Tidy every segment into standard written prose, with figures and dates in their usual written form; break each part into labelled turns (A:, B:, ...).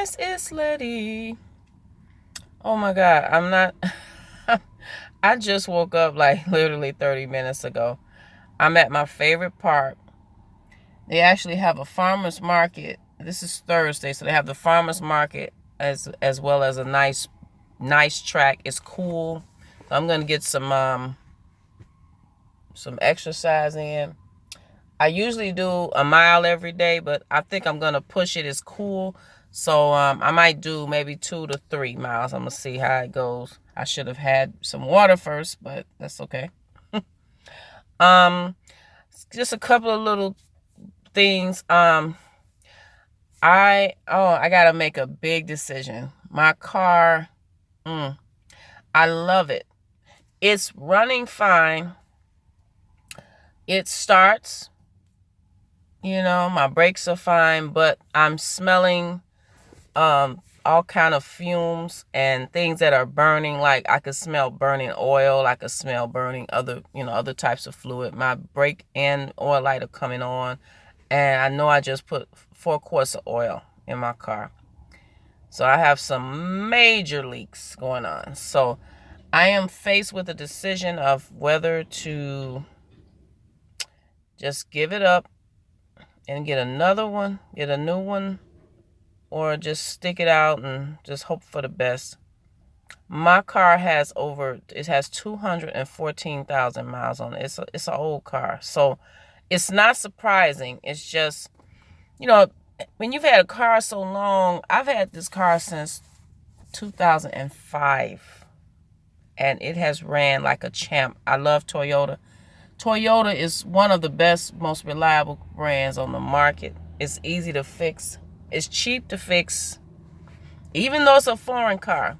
A: Miss Islety. Oh my God, I'm not. I just woke up like literally 30 minutes ago. I'm at my favorite park. They actually have a farmer's market. This is Thursday, so they have the farmer's market as well as a nice track. It's cool. So I'm gonna get some exercise in. I usually do a mile every day, but I think I'm gonna push it. It's cool. So I might do maybe 2 to 3 miles. I'm gonna see how it goes. I should have had some water first, but that's okay. um, just a couple of little things. I gotta make a big decision. My car, I love it. It's running fine. It starts. My brakes are fine, but I'm smelling all kind of fumes and things that are burning. Like I could smell burning oil. I could smell burning other types of fluid. My brake and oil light are coming on, and I know I just put 4 quarts of oil in my car. So I have some major leaks going on. So I am faced with a decision of whether to just give it up and get another one, get a new one, or just stick it out and just hope for the best. My car has 214,000 miles on it. It's an old car. So it's not surprising. It's just, when you've had a car so long, I've had this car since 2005 and it has ran like a champ. I love Toyota. Toyota is one of the best, most reliable brands on the market. It's easy to fix. It's cheap to fix. Even though it's a foreign car,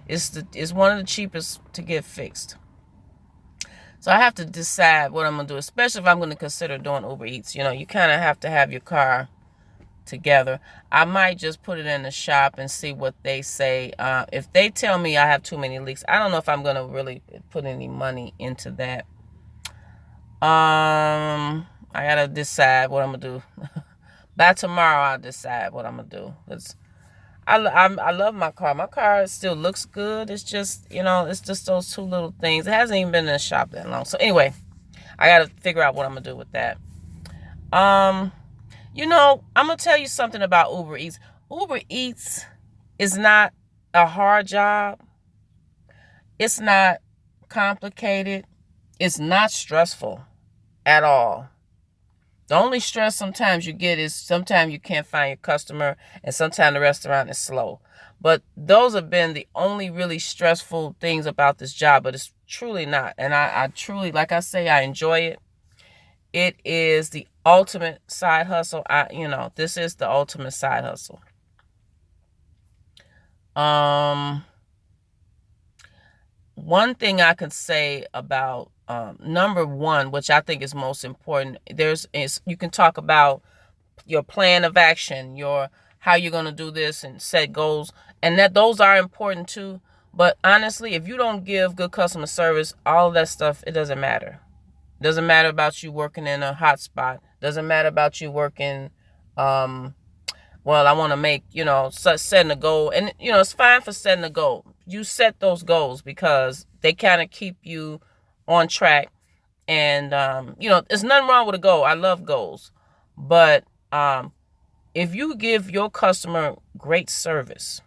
A: it's one of the cheapest to get fixed. So I have to decide what I'm going to do, especially if I'm going to consider doing Uber Eats. You kind of have to have your car together. I might just put it in the shop and see what they say. If they tell me I have too many leaks, I don't know if I'm going to really put any money into that. I got to decide what I'm going to do. By tomorrow, I'll decide what I'm going to do. I love my car. My car still looks good. It's just, it's just those two little things. It hasn't even been in the shop that long. So anyway, I got to figure out what I'm going to do with that. I'm going to tell you something about Uber Eats. Uber Eats is not a hard job. It's not complicated. It's not stressful at all. The only stress sometimes you get is sometimes you can't find your customer and sometimes the restaurant is slow. But those have been the only really stressful things about this job, but it's truly not. And I truly, like I say, I enjoy it. It is the ultimate side hustle. This is the ultimate side hustle. One thing I can say about number one, which I think is most important, you can talk about your plan of action, how you're going to do this and set goals, and that those are important too. But honestly, if you don't give good customer service, all of that stuff, it doesn't matter. It doesn't matter about you working in a hot spot. It doesn't matter about you working, I want to make, setting a goal. And, it's fine for setting a goal. You set those goals because they kind of keep you on track. And, there's nothing wrong with a goal. I love goals. But if you give your customer great service,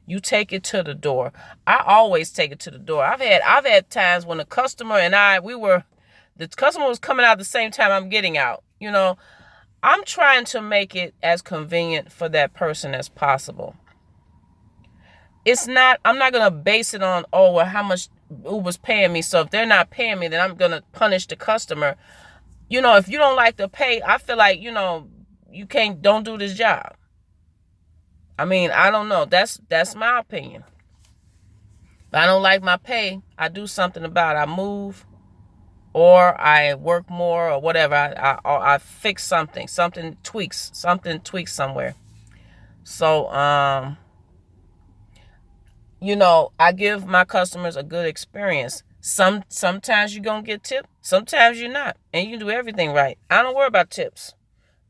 A: you take it to the door. I always take it to the door. I've had times when the customer and the customer was coming out at the same time I'm getting out. I'm trying to make it as convenient for that person as possible. I'm not going to base it on, how much Uber's paying me. So if they're not paying me, then I'm going to punish the customer. If you don't like the pay, I feel like, don't do this job. I mean, I don't know. That's my opinion. If I don't like my pay, I do something about it. I move or I work more or whatever. I fix something tweaks somewhere. So, I give my customers a good experience. Sometimes you're going to get tipped. Sometimes you're not. And you can do everything right. I don't worry about tips.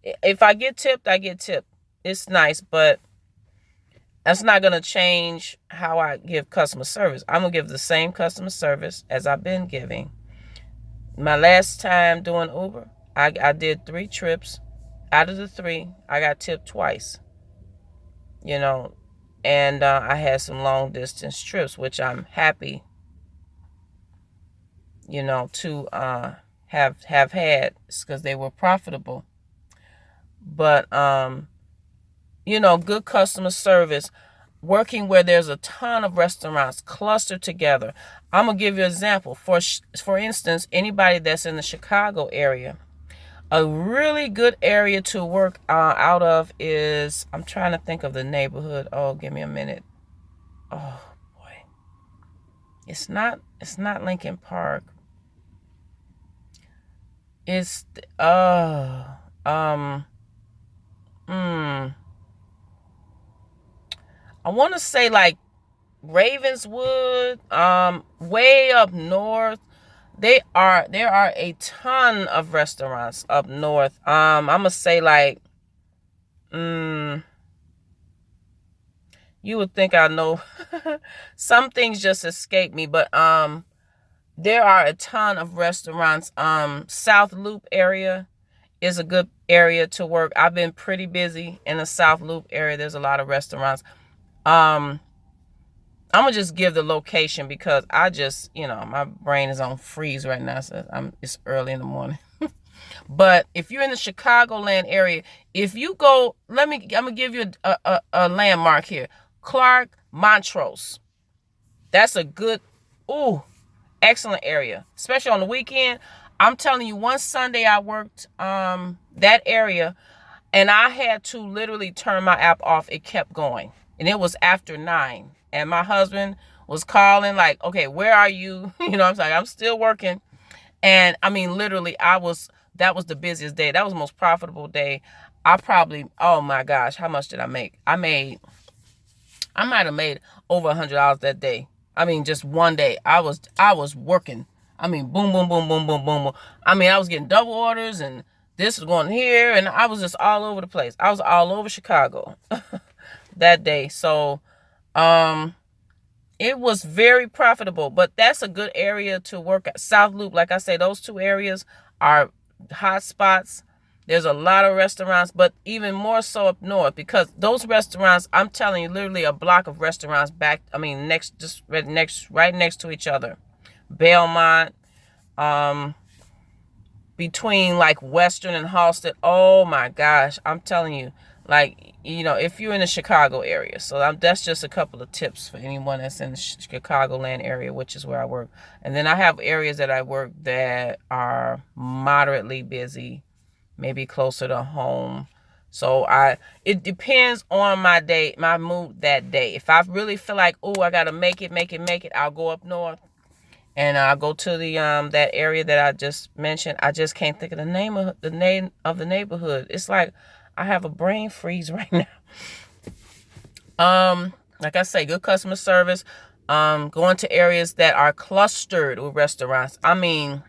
A: If I get tipped, I get tipped. It's nice, but That's not going to change how I give customer service. I'm going to give the same customer service as I've been giving. My last time doing Uber, I did 3 trips. Out of the 3, I got tipped twice. You know, and I had some long distance trips, which I'm happy, you know, to have had, because they were profitable. But you know, good customer service, working where there's a ton of restaurants clustered together. I'm gonna give you an example. For instance, anybody that's in the Chicago area, a really good area to work out of is, I'm trying to think of the neighborhood. Oh, give me a minute. Oh boy, it's not Lincoln Park. It's I want to say like Ravenswood, way up north. There are a ton of restaurants up north. I'm gonna say like, you would think I know. Some things just escape me, but there are a ton of restaurants. South Loop area is a good area to work. I've been pretty busy in the South Loop area. There's a lot of restaurants. I'm gonna just give the location because I just, you know, my brain is on freeze right now. So it's early in the morning. But if you're in the Chicagoland area, if you go, I'm gonna give you a landmark here. Clark Montrose. That's a good, excellent area, especially on the weekend. I'm telling you, one Sunday I worked that area, and I had to literally turn my app off. It kept going, and it was after 9. And my husband was calling like, okay, where are you? You know, I'm like, I'm still working. And I mean, literally, that was the busiest day. That was the most profitable day. Oh my gosh, how much did I make? I might have made over $100 that day. I mean, just one day. I was working. I mean, boom, boom, boom, boom, boom, boom, boom. I mean, I was getting double orders, and this was going here, and I was just all over the place. I was all over Chicago that day. So, it was very profitable, but that's a good area to work at. South Loop, like I say, those 2 areas are hot spots. There's a lot of restaurants, but even more so up north, because those restaurants, I'm telling you, literally a block of restaurants right next to each other. Belmont, between like Western and Halsted. Oh my gosh, I'm telling you, like, you know, if you're in the Chicago area. So that's just a couple of tips for anyone that's in the Chicagoland area, which is where I work. And then I have areas that I work that are moderately busy, maybe closer to home. So it depends on my day, my mood that day. If I really feel like, I gotta make it, I'll go up north. And I'll go to the that area that I just mentioned. I just can't think of the name of the neighborhood. It's like I have a brain freeze right now. Like I say, good customer service. Going to areas that are clustered with restaurants. I mean,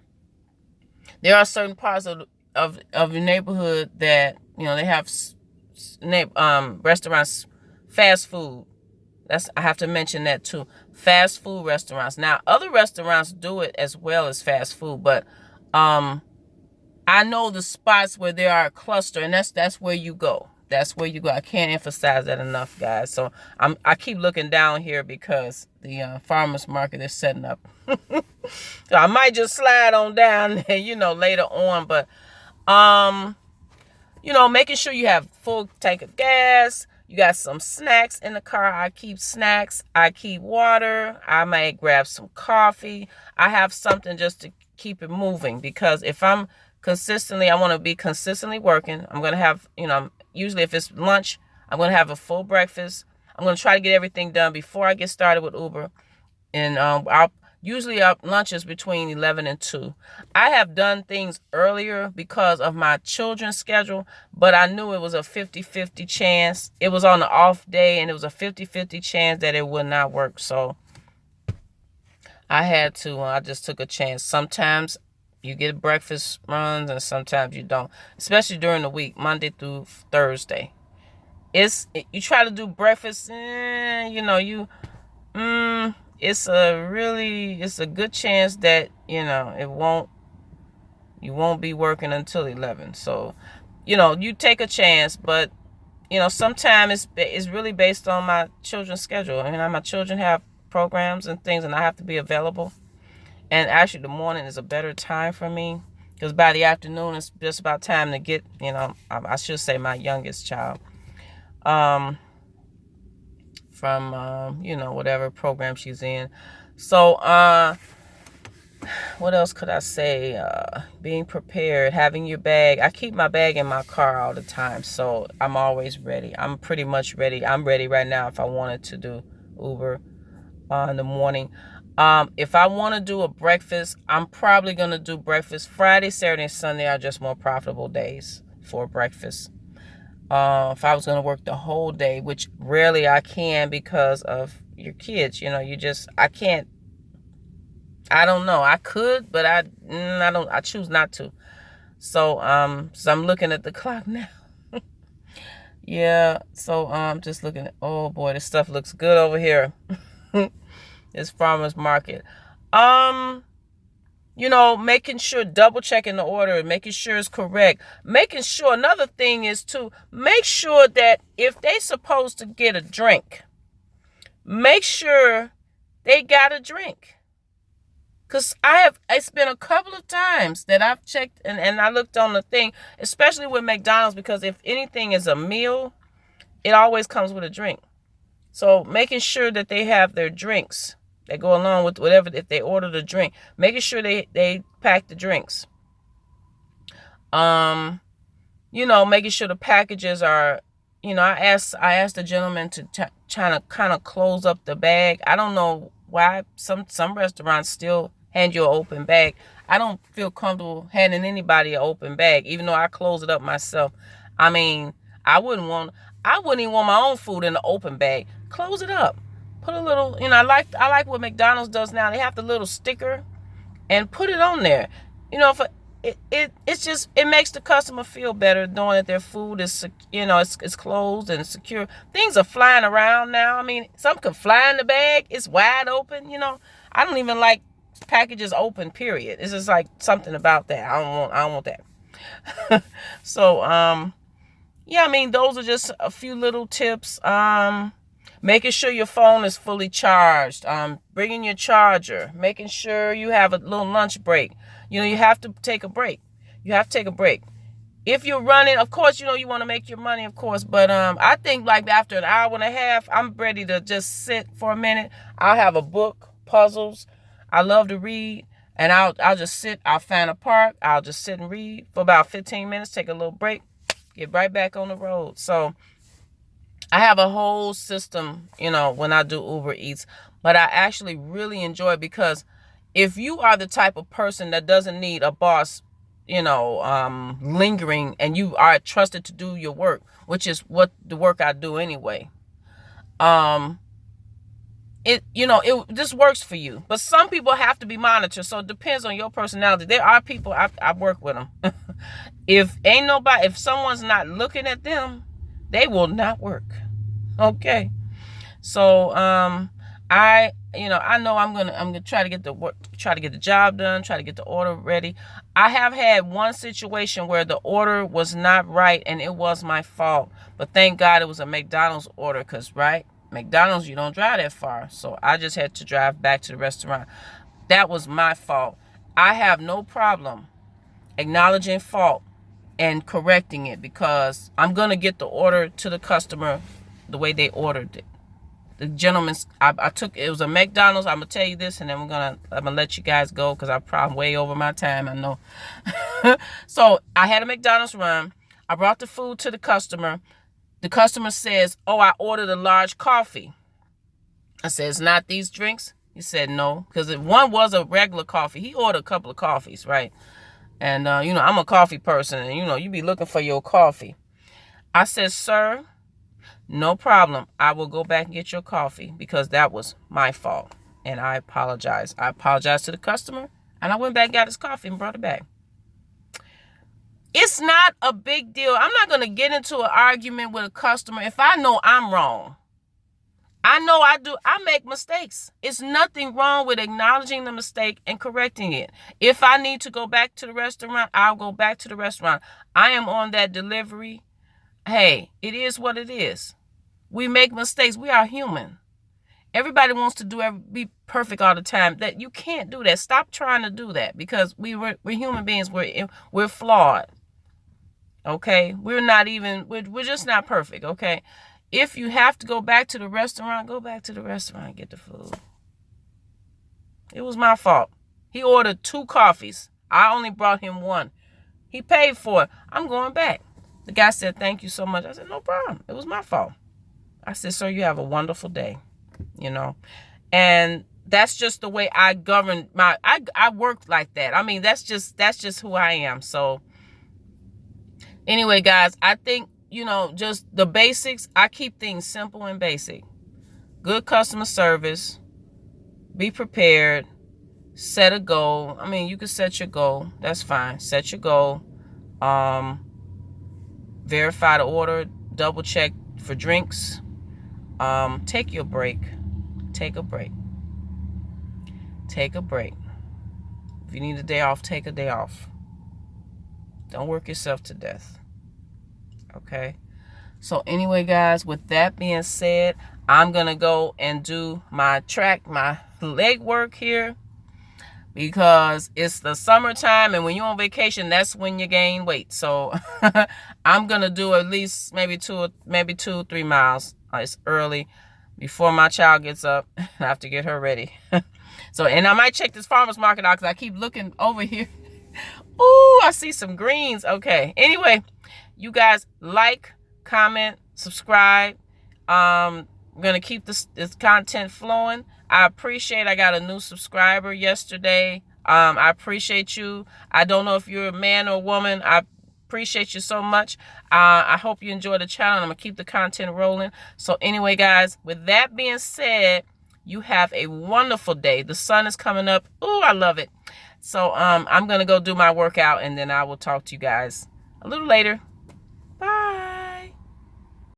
A: there are certain parts of the neighborhood that, you know, they have restaurants, fast food. I have to mention that too. Fast food restaurants. Now, other restaurants do it as well as fast food, but I know the spots where there are a cluster, and that's where you go. That's where you go. I can't emphasize that enough, guys. So I keep looking down here because the farmers market is setting up. So I might just slide on down there, you know, later on. But you know, making sure you have full tank of gas. You got some snacks in the car. I keep snacks. I keep water. I might grab some coffee. I have something just to keep it moving, because if I want to be consistently working. I'm going to have, you know, usually if it's lunch, I'm going to have a full breakfast. I'm going to try to get everything done before I get started with Uber. And I'll usually lunch is between 11 and 2. I have done things earlier because of my children's schedule, but I knew it was a 50-50 chance. It was on the off day, and it was a 50-50 chance that it would not work. So I just took a chance. Sometimes you get breakfast runs, and sometimes you don't, especially during the week, Monday through Thursday. you try to do breakfast, it's a good chance that you won't be working until 11. So you take a chance, but sometimes it's really based on my children's schedule. My children have programs and things, and I have to be available. And actually, the morning is a better time for me, because by the afternoon, it's just about time to get, I should say my youngest child, from, whatever program she's in. So, what else could I say? Being prepared, having your bag. I keep my bag in my car all the time, so I'm always ready. I'm pretty much ready. I'm ready right now if I wanted to do Uber in the morning. If I want to do a breakfast, I'm probably going to do breakfast. Friday, Saturday, and Sunday are just more profitable days for breakfast. If I was going to work the whole day, which rarely I can because of your kids, I can't. I don't know. I could, but I don't. I choose not to. So I'm looking at the clock now. Yeah. So just looking at. Oh boy, this stuff looks good over here. This farmer's market. Making sure, double checking the order, making sure it's correct. Making sure, another thing is to make sure that if they supposed to get a drink, make sure they got a drink. Because it's been a couple of times that I've checked and I looked on the thing, especially with McDonald's, because if anything is a meal, it always comes with a drink. So making sure that they have their drinks that go along with whatever, if they order the drink, making sure they pack the drinks. Making sure the packages are, I asked the gentleman to try to kind of close up the bag. I don't know why some restaurants still hand you an open bag. I don't feel comfortable handing anybody an open bag, even though I close it up myself. I wouldn't even want my own food in an open bag. Close it up. Put a little, I like what McDonald's does now. They have the little sticker and put it on there. It makes the customer feel better knowing that their food is, it's closed and secure. Things are flying around now. Some can fly in the bag. It's wide open. I don't even like packages open, period. It's just like something about that. I don't want that. So, those are just a few little tips. Making sure your phone is fully charged. Bringing your charger. Making sure you have a little lunch break. You have to take a break. If you're running, of course, you want to make your money, of course. But I think like after an hour and a half, I'm ready to just sit for a minute. I'll have a book, puzzles. I love to read. And I'll just sit. I'll find a park. I'll just sit and read for about 15 minutes. Take a little break. Get right back on the road. So I have a whole system, when I do Uber Eats. But I actually really enjoy it, because if you are the type of person that doesn't need a boss, lingering, and you are trusted to do your work, which is what the work I do anyway. This works for you. But some people have to be monitored, so it depends on your personality. There are people, I work with them. If someone's not looking at them, they will not work. Okay. So I know I'm gonna try to get the job done, try to get the order ready. I have had one situation where the order was not right and it was my fault, but thank God it was a McDonald's order, because McDonald's, you don't drive that far, so I just had to drive back to the restaurant. That was my fault. I have no problem acknowledging fault and correcting it, because I'm gonna get the order to the customer the way they ordered it. The gentleman, it was a McDonald's. I'm gonna tell you this, and then I'm gonna let you guys go, because I'm probably way over my time, I know. So I had a McDonald's run. I brought the food to the customer. The customer says, "Oh, I ordered a large coffee." I said, "It's not these drinks?" He said, "No," because one was a regular coffee. He ordered a couple of coffees, right? And I'm a coffee person, and you be looking for your coffee. I said, "Sir, no problem. I will go back and get your coffee, because that was my fault. And I apologize. I apologized to the customer, and I went back and got his coffee and brought it back." It's not a big deal. I'm not going to get into an argument with a customer if I know I'm wrong. I know I do. I make mistakes. It's nothing wrong with acknowledging the mistake and correcting it. If I need to go back to the restaurant, I'll go back to the restaurant. I am on that delivery. Hey, it is what it is. We make mistakes. We are human. Everybody wants to be perfect all the time. That you can't do that. Stop trying to do that, because we're human beings. We're flawed. Okay, we're just not perfect. Okay, if you have to go back to the restaurant, go back to the restaurant and get the food. It was my fault. He ordered 2 coffees. I only brought him 1. He paid for it. I'm going back. The guy said, "Thank you so much." I said, "No problem. It was my fault." I said, "Sir, you have a wonderful day." And that's just the way I govern I work like that. I mean, that's just who I am. So anyway, guys, I think, just the basics. I keep things simple and basic. Good customer service. Be prepared. Set a goal. I mean, you can set your goal. That's fine. Set your goal. Verify the order. Double check for drinks. Take your break. Take a break. Take a break. If you need a day off, take a day off. Don't work yourself to death. Okay? So anyway, guys, with that being said, I'm going to go and do my leg work here, because it's the summertime, and when you're on vacation, that's when you gain weight. So I'm going to do at least maybe 2-3 miles. It's early, before my child gets up. I have to get her ready. So, and I might check this farmer's market out, because I keep looking over here. Ooh, I see some greens. Okay. Anyway, you guys like, comment, subscribe. I'm going to keep this content flowing. I got a new subscriber yesterday. I appreciate you. I don't know if you're a man or a woman. I appreciate you so much. I hope you enjoy the channel. I'm going to keep the content rolling. So anyway, guys, with that being said, you have a wonderful day. The sun is coming up. Ooh, I love it. So I'm going to go do my workout, and then I will talk to you guys a little later.